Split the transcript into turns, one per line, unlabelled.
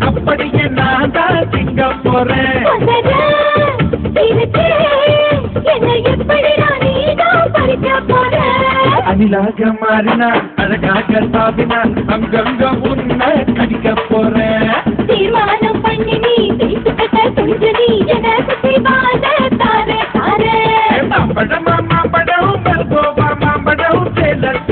அப்படியே நான் தான் திங்க போறேன். அணிலாக மாறினான் அழகாக சாப்பினான் அங்கங்க உன்னை கடிக்க போறேன்.
தீர்மானம் பண்ணி நீ பேசுகிட்ட துணிஞ்சு நீ எனக்கு தாரே தாரே.
மாம்பழம் மாம்பழம் மல்கோவா மாம்பழம் சேலத்து